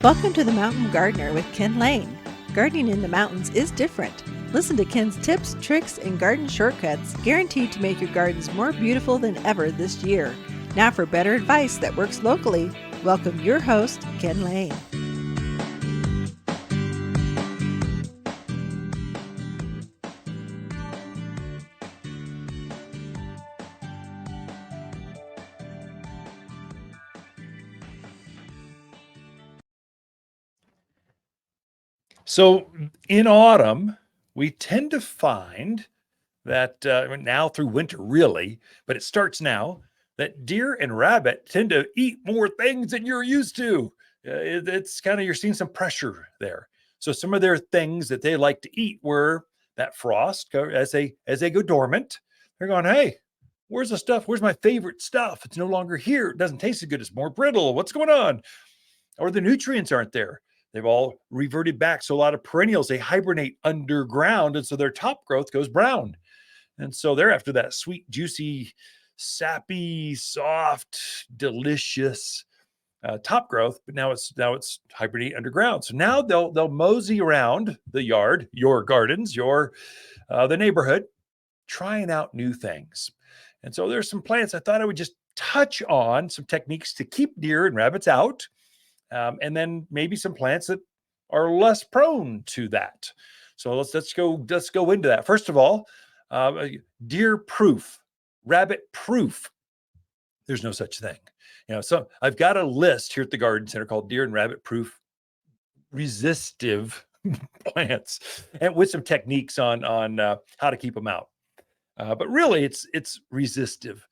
Welcome to the Mountain Gardener with Ken Lane. Gardening in the mountains is different. Listen to Ken's tips, tricks, and garden shortcuts guaranteed to make your gardens more beautiful than ever this year. Now for better advice that works locally, welcome your host, Ken Lane. So in autumn, we tend to find that now through winter, really, but it starts now, that deer and rabbit tend to eat more things than you're used to. It's kind of, you're seeing some pressure there. So some of their things that they like to eat were that frost. As they go dormant, they're going, hey, where's the stuff? Where's my favorite stuff? It's no longer here. It doesn't taste as good. It's more brittle. What's going on? Or the nutrients aren't there. They've all reverted back. So a lot of perennials, they hibernate underground. And so their top growth goes brown. And so they're after that sweet, juicy, sappy, soft, delicious top growth. But now it's hibernate underground. So now they'll mosey around the yard, your gardens, the neighborhood, trying out new things. And so there's some plants I thought I would just touch on, some techniques to keep deer and rabbits out. And then maybe some plants that are less prone to that. So let's go into that. First of all, deer proof, rabbit proof. There's no such thing. So I've got a list here at the garden center called deer and rabbit proof resistive plants, and with some techniques on how to keep them out. But really, it's resistive.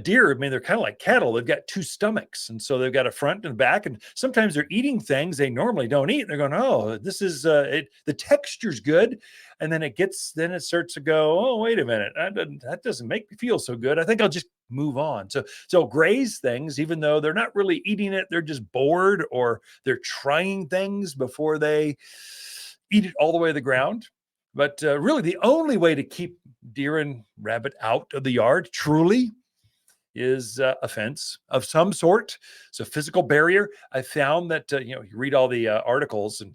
Deer, I mean, they're kind of like cattle. They've got two stomachs, and so they've got a front and a back. And sometimes they're eating things they normally don't eat. And they're going, "Oh, this is the texture's good," and then it starts to go, "Oh, wait a minute, that doesn't make me feel so good. I think I'll just move on." So graze things, even though they're not really eating it, they're just bored, or they're trying things before they eat it all the way to the ground. But really, the only way to keep deer and rabbit out of the yard truly is a fence of some sort. It's a physical barrier. I found that, you read all the articles and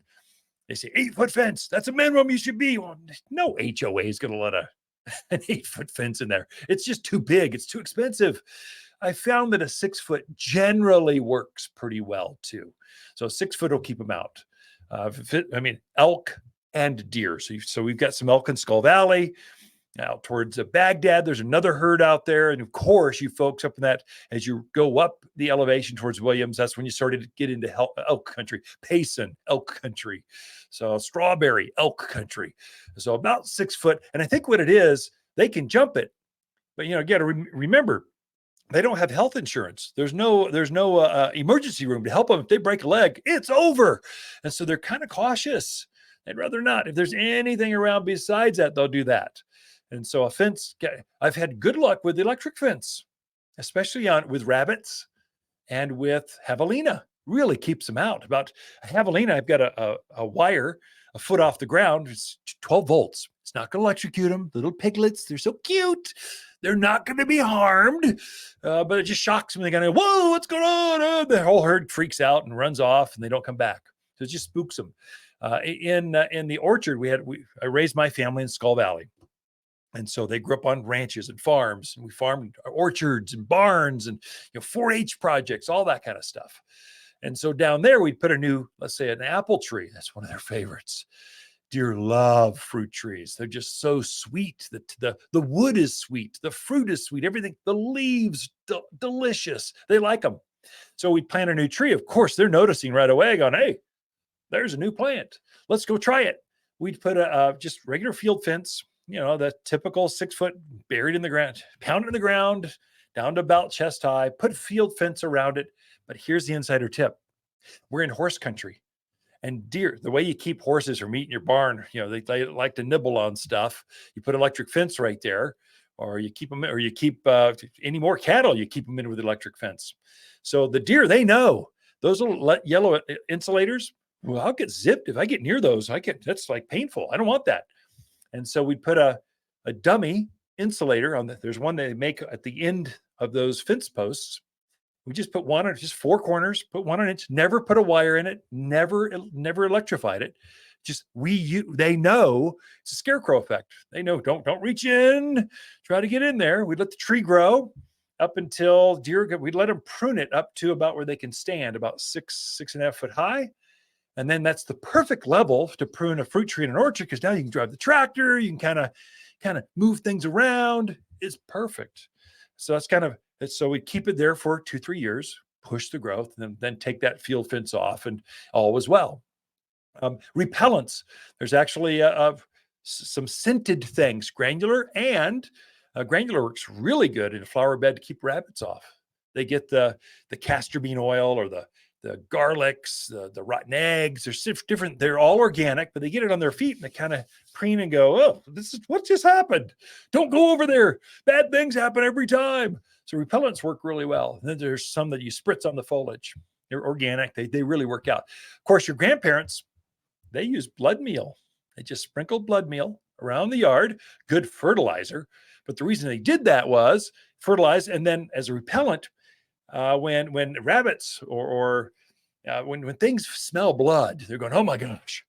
they say 8-foot fence. That's a minimum you should be. Well, no HOA is going to let an 8-foot fence in there. It's just too big. It's too expensive. I found that a 6-foot generally works pretty well too. So 6-foot will keep them out. Elk and deer. So we've got some elk in Skull Valley. Out towards Baghdad, there's another herd out there. And of course, you folks up in that, as you go up the elevation towards Williams, that's when you started to get into elk country, Payson, elk country. So Strawberry, elk country. So about 6 foot. And I think what it is, they can jump it. But, you got to remember, they don't have health insurance. There's no emergency room to help them. If they break a leg, it's over. And so they're kind of cautious. They'd rather not. If there's anything around besides that, they'll do that. And so a fence, I've had good luck with the electric fence, especially with rabbits and with javelina. Really keeps them out. About a javelina, I've got a wire a foot off the ground. It's 12 volts. It's not going to electrocute them. Little piglets, they're so cute. They're not going to be harmed, but it just shocks them. They're going to go, whoa, what's going on? The whole herd freaks out and runs off, and they don't come back. So it just spooks them. In the orchard, I raised my family in Skull Valley. And so they grew up on ranches and farms, and we farmed orchards and barns and 4-H projects, all that kind of stuff. And so down there, we'd put let's say an apple tree. That's one of their favorites. Deer love fruit trees. They're just so sweet. The wood is sweet. The fruit is sweet. Everything, the leaves, delicious. They like them. So we plant a new tree. Of course, they're noticing right away, going, hey, there's a new plant. Let's go try it. We'd put a just regular field fence, the typical 6-foot buried in the ground, pounded in the ground, down to about chest high, put field fence around it. But here's the insider tip. We're in horse country. And deer, the way you keep horses from eating your barn, they like to nibble on stuff. You put electric fence right there, or you keep them, or you keep any more cattle, you keep them in with electric fence. So the deer, they know those little yellow insulators. Well, I'll get zipped if I get near those. That's like painful. I don't want that. And so we put a dummy insulator on there's one they make at the end of those fence posts. We just put one on just 4 corners, put 1 inch, never put a wire in it, never electrified it. Just they know it's a scarecrow effect. They know don't reach in, try to get in there. We let the tree grow up until we'd let them prune it up to about where they can stand, about 6.5 foot high. And then that's the perfect level to prune a fruit tree in an orchard, because now you can drive the tractor, you can kind of move things around. It's perfect. So that's so we keep it there for 2-3 years, push the growth, and then take that field fence off, and all was well. Repellents. There's actually some scented things, granular, and granular works really good in a flower bed to keep rabbits off. They get the castor bean oil or the garlics, the rotten eggs. There's different. They're all organic, but they get it on their feet and they kind of preen and go, "Oh, this is what just happened. Don't go over there. Bad things happen every time." So repellents work really well. And then there's some that you spritz on the foliage. They're organic. They really work out. Of course, your grandparents, they use blood meal. They just sprinkled blood meal around the yard, good fertilizer. But the reason they did that was fertilize, and then as a repellent, when rabbits or when things smell blood, they're going, "Oh my gosh,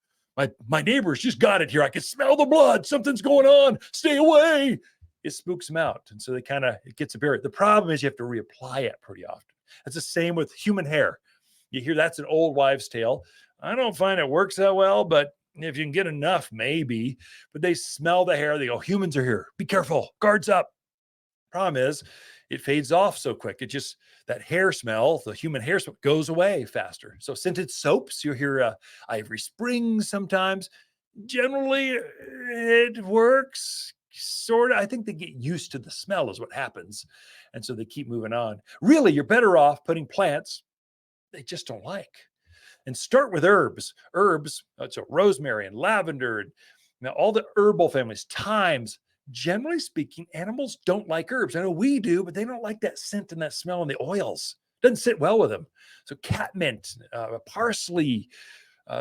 my neighbors just got it here. I can smell the blood. Something's going on. Stay away." It spooks them out, and so it gets a berry. The problem is you have to reapply it pretty often. It's the same with human hair. You hear that's an old wives' tale. I don't find it works that well, but if you can get enough, maybe. But they smell the hair. They go, "Humans are here. Be careful. Guards up." Problem is, it fades off so quick. That hair smell, the human hair smell, goes away faster. So scented soaps, you'll hear Ivory Springs sometimes. Generally, it works, sort of. I think they get used to the smell is what happens. And so they keep moving on. Really, you're better off putting plants they just don't like. And start with herbs. Herbs, so rosemary and lavender, and all the herbal families, thymes. Generally speaking, animals don't like herbs. I know we do, but they don't like that scent and that smell and the oils. Doesn't sit well with them. So catmint, parsley,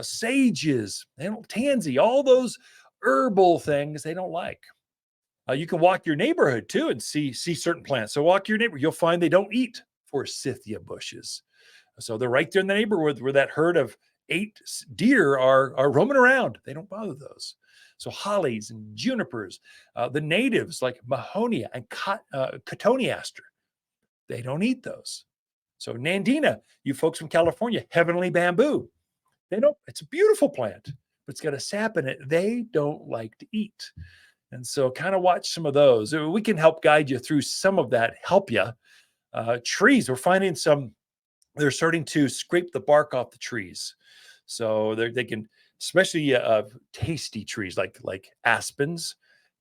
sages, tansy, all those herbal things they don't like. You can walk your neighborhood too and see certain plants. So walk your neighborhood, you'll find they don't eat forsythia bushes. So they're right there in the neighborhood where that herd of 8 deer are roaming around. They don't bother those. So hollies and junipers, the natives like mahonia and cotoneaster, they don't eat those. So nandina, you folks from California, heavenly bamboo, it's a beautiful plant, but it's got a sap in it they don't like to eat. And so kind of watch some of those. We can help guide you through some of that, help you. Trees, we're finding they're starting to scrape the bark off the trees. So they can, especially tasty trees like aspens,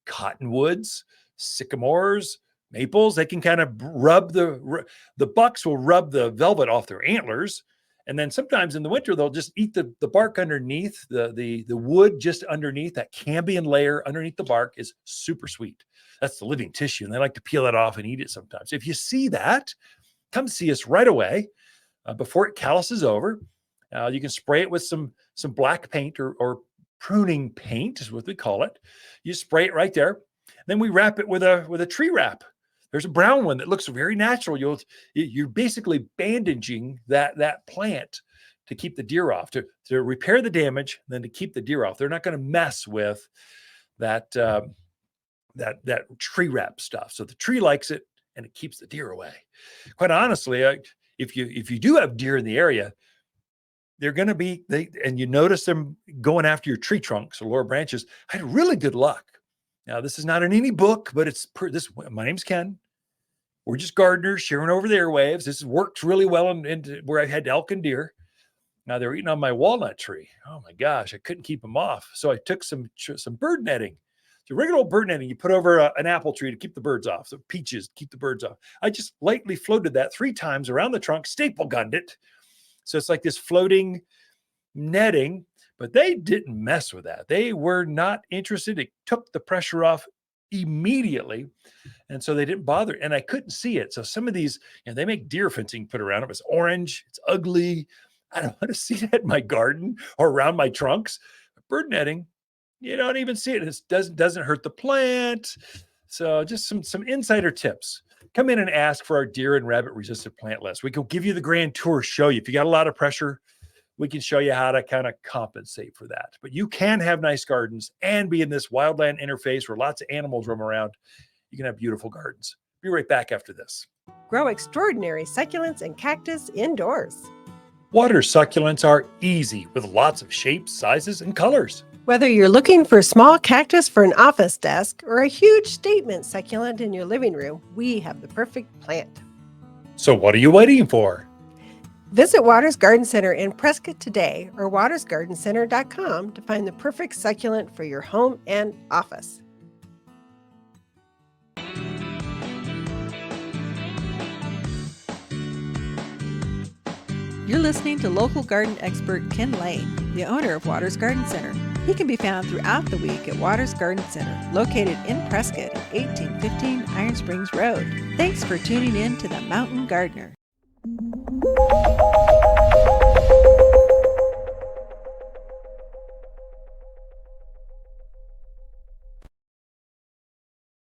cottonwoods, sycamores, maples. They can kind of rub the bucks will rub the velvet off their antlers. And then sometimes in the winter, they'll just eat the bark underneath, the wood just underneath. That cambium layer underneath the bark is super sweet. That's the living tissue. And they like to peel that off and eat it sometimes. If you see that, come see us right away before it calluses over. You can spray it with some black paint or pruning paint is what we call it. You spray it right there. Then we wrap it with a tree wrap. There's a brown one that looks very natural. You're basically bandaging that plant to keep the deer off, to repair the damage, and then to keep the deer off. They're not going to mess with that tree wrap stuff. So the tree likes it, and it keeps the deer away. Quite honestly, if you do have deer in the area, they're going to be, and you notice them going after your tree trunks or lower branches, I had really good luck. Now, this is not in any book, but my name's Ken. We're just gardeners sharing over the airwaves. This works really well in where I had elk and deer. Now they're eating on my walnut tree. Oh my gosh, I couldn't keep them off. So I took some bird netting. So regular old bird netting you put over an apple tree to keep the birds off. So peaches, keep the birds off. I just lightly floated that 3 times around the trunk, staple gunned it. So it's like this floating netting, but they didn't mess with that. They were not interested. It took the pressure off immediately. And so they didn't bother. And I couldn't see it. So some of these, they make deer fencing put around them. It's orange. It's ugly. I don't want to see that in my garden or around my trunks. Bird netting, you don't even see it. It doesn't hurt the plant. So just some insider tips. come in and ask for our deer and rabbit resistant plant list. We can give you the grand tour, show you. If you got a lot of pressure, we can show you how to kind of compensate for that. But you can have nice gardens and be in this wildland interface where lots of animals roam around. You can have beautiful gardens. Be right back after this. Grow extraordinary succulents and cactus indoors. Water succulents are easy with lots of shapes, sizes, and colors. Whether you're looking for a small cactus for an office desk or a huge statement succulent in your living room, we have the perfect plant. So what are you waiting for? Visit Watters Garden Center in Prescott today or wattersgardencenter.com to find the perfect succulent for your home and office. You're listening to local garden expert Ken Lane, the owner of Watters Garden Center. He can be found throughout the week at Watters Garden Center, located in Prescott at 1815 Iron Springs Road. Thanks for tuning in to The Mountain Gardener.